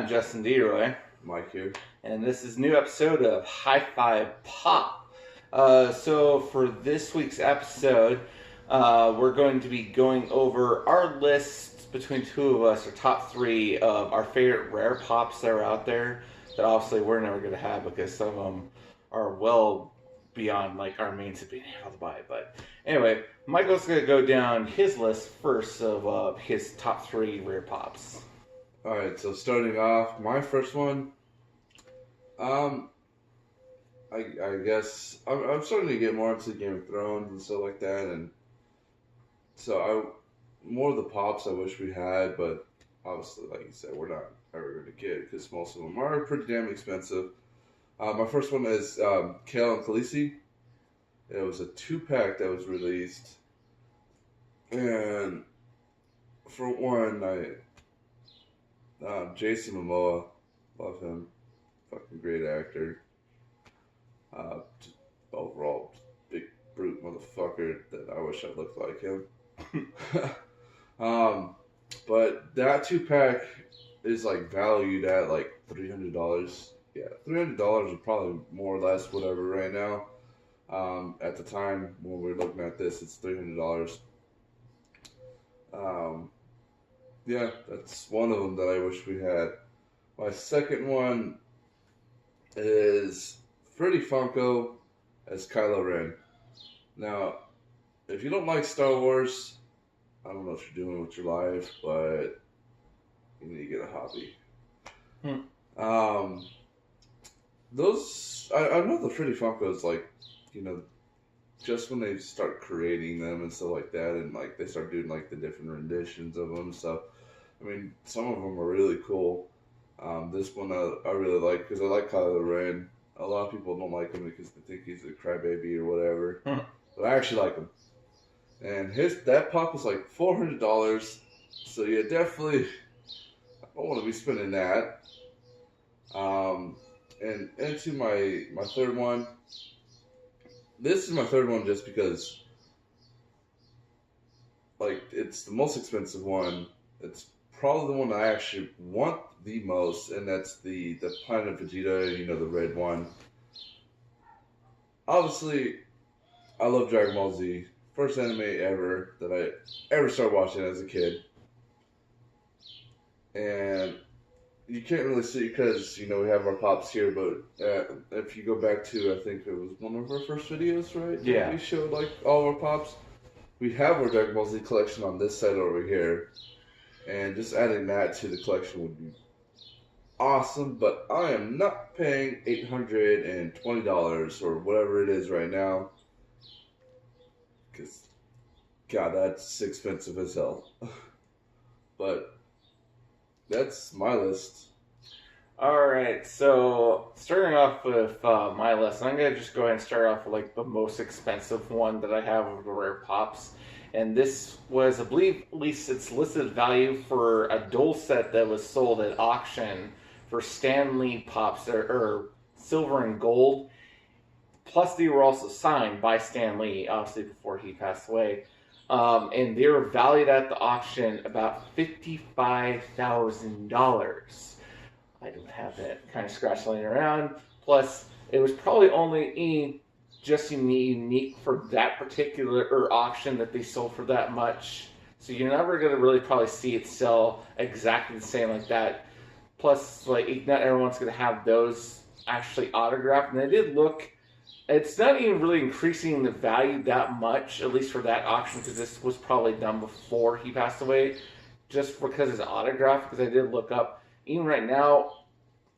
I'm Justin DeRoy, Mike here. and this is a new episode of Hi-Fi Pop. So for this week's episode, we're going to be going over our list between two of us, our top three of our favorite rare pops that are out there that obviously we're never going to have because some of them are well beyond like our means of being able to buy. But anyway, Michael's going to go down his list first of his top three rare pops. Alright, so starting off, my first one, I guess, I'm starting to get more into Game of Thrones and stuff like that, and so more of the pops I wish we had, but obviously, like you said, we're not ever going to get, because most of them are pretty damn expensive. My first one is Kale and Khaleesi. It was a 2-pack that was released, and for one, Jason Momoa, love him, fucking great actor. Just overall, big brute motherfucker that I wish I looked like him. But that 2-pack is like valued at like $300. Yeah, $300 is probably more or less whatever right now. At the time when we were looking at this, it's $300. Yeah, that's one of them that I wish we had. My second one is Freddy Funko as Kylo Ren. Now, if you don't like Star Wars, I don't know what you're doing with your life, but you need to get a hobby. I know the Freddy Funkos, like, you know, just when they start creating them and stuff like that, and like they start doing like the different renditions of them and stuff. I mean, some of them are really cool. This one I really like because I like Kylo Ren. A lot of people don't like him because they think he's a crybaby or whatever, but I actually like him. And that pop was like $400, so yeah, definitely I don't want to be spending that. And into my third one. This is my third one just because, like, it's the most expensive one. It's probably the one I actually want the most, and that's the Planet Vegeta, you know, the red one. Obviously, I love Dragon Ball Z. First anime ever that I ever started watching as a kid. And you can't really see because, you know, we have our pops here, but if you go back to, I think it was one of our first videos, right? Yeah. We showed, like, all our pops. We have our Dragon Ball Z collection on this side over here. And just adding that to the collection would be awesome, but I am not paying $820 or whatever it is right now. Because, God, that's expensive as hell. But that's my list. Alright, so starting off with my list, I'm going to just go ahead and start off with like the most expensive one that I have of the rare pops. And this was, I believe, at least its listed value for a dual set that was sold at auction for Stan Lee pops, or silver and gold. Plus, they were also signed by Stan Lee, obviously, before he passed away. And they were valued at the auction about $55,000. I don't have that kind of scratch laying around. Plus, it was probably only just unique for that particular auction that they sold for that much. So you're never going to really probably see it sell exactly the same like that. Plus, like, not everyone's going to have those actually autographed. And they did look, it's not even really increasing the value that much, at least for that auction, because this was probably done before he passed away, just because it's autographed. Because I did look up, even right now,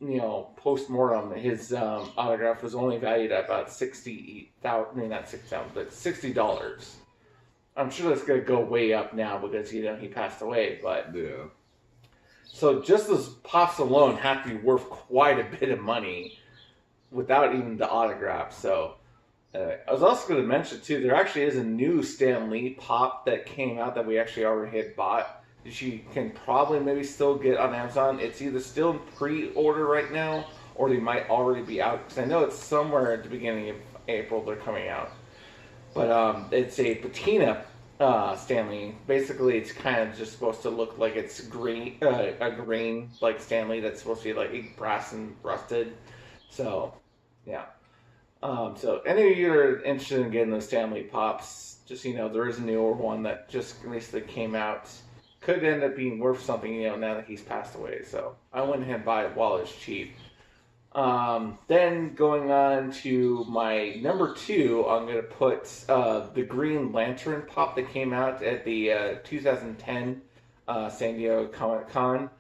you know, post-mortem, his autograph was only valued at about $60,000, maybe not $60,000, but $60. I'm sure that's going to go way up now because, you know, he passed away, but... Yeah. So just those pops alone have to be worth quite a bit of money without even the autograph. So I was also going to mention, too, there actually is a new Stan Lee pop that came out that we actually already had bought. That you can probably maybe still get on Amazon. It's either still in pre-order right now, or they might already be out. Because I know it's somewhere at the beginning of April they're coming out. But it's a patina Stanley. Basically, it's kind of just supposed to look like it's green, a green like Stanley that's supposed to be like brass and rusted. So, yeah. So any of you that are interested in getting those Stanley pops, just there is a newer one that just recently came out. Could end up being worth something, now that he's passed away. So I went ahead and bought it while it's cheap. Then going on to my number 2, I'm going to put the Green Lantern pop that came out at the 2010 San Diego Comic Con.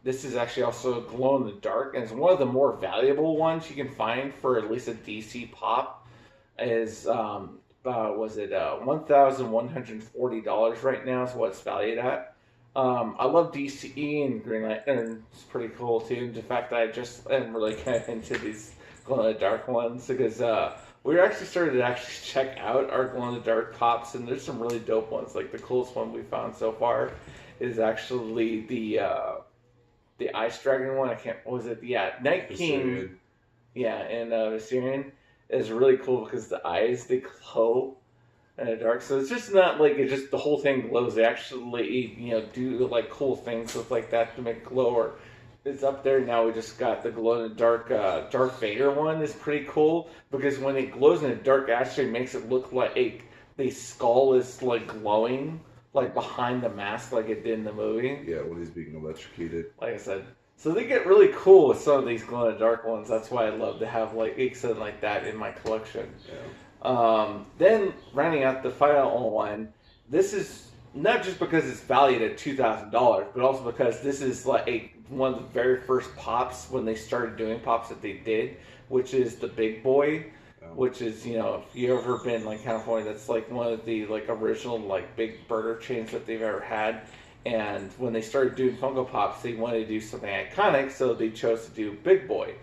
This is actually also glow in the dark, and it's one of the more valuable ones you can find for at least a DC pop. Was it $1,140 right now is what it's valued at. I love DCE and Green Lantern. It's pretty cool too. The fact that I just am really kind of into these glow in the dark ones because we actually started to check out our glow in the dark pops, and there's some really dope ones. Like the coolest one we found so far is actually the Ice Dragon one. What was it? Yeah, Night King. Yeah, and Viserion is really cool because the eyes, they glow in the dark. So it's just not like it's just the whole thing glows. They actually do like cool things with like that to make it glow. Or it's up there now. We just got the glow in the dark Darth Vader one is pretty cool because when it glows in the dark, it actually makes it look like the skull is like glowing like behind the mask like it did in the movie. Yeah, when he's being electrocuted. Like I said. So they get really cool with some of these glow in the dark ones. That's why I love to have like something like that in my collection. Yeah. Then rounding out the final one, this is not just because it's valued at $2,000, but also because this is like one of the very first pops when they started doing pops that they did, which is the Big Boy. Which is, if you ever been like California, that's like one of the like original like big burger chains that they've ever had. And when they started doing Funko Pops, they wanted to do something iconic, so they chose to do Big Boy.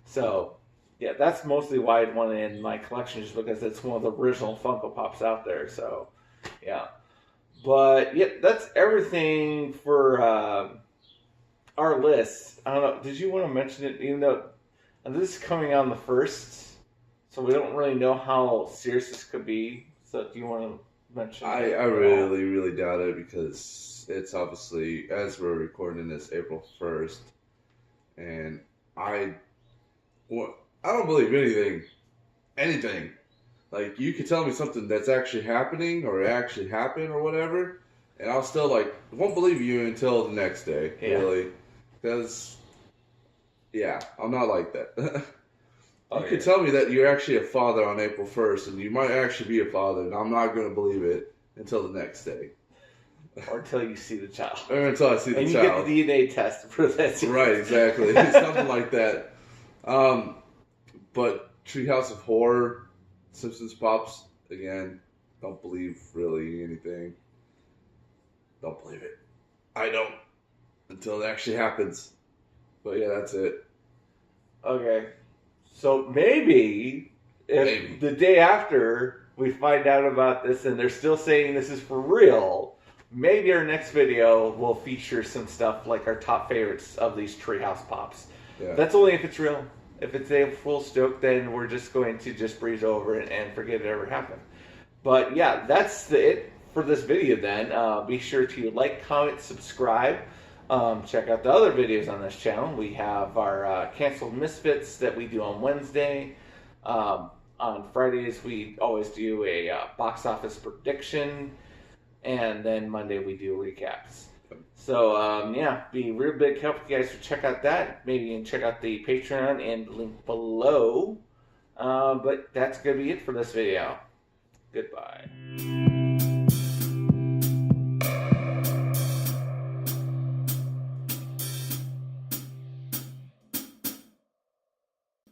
So, yeah, that's mostly why I want it in my collection, just because it's one of the original Funko Pops out there. So, yeah. But, yeah, that's everything for our list. I don't know, did you want to mention it? Even though this is coming out on the 1st, so we don't really know how serious this could be. So, do you want to mention it? I really, really doubt it because it's obviously, as we're recording this, April 1st, and I don't believe anything. Like, you could tell me something that's actually happening or actually happened or whatever, and I'll still, won't believe you until the next day, really. Because, I'm not like that. You could tell me that you're actually a father on April 1st, and you might actually be a father, and I'm not going to believe it until the next day. Or until you see the child. Or until I see the child. And you get the DNA test for that. Right, exactly. Something like that. But Treehouse of Horror, Simpsons Pops, again, don't believe really anything. Don't believe it. I don't. Until it actually happens. But yeah, that's it. Okay. So maybe the day after we find out about this and they're still saying this is for real, maybe our next video will feature some stuff like our top favorites of these Treehouse Pops. Yeah. That's only if it's real. If it's a full stoke, then we're just going to just breeze over it and forget it ever happened. But yeah, that's it for this video then. Be sure to like, comment, subscribe. Check out the other videos on this channel. We have our Canceled Misfits that we do on Wednesday. On Fridays, we always do a box office prediction. And then Monday, we do recaps. So, be real big help if you guys to check out that. Maybe you can check out the Patreon and the link below. But that's going to be it for this video. Goodbye.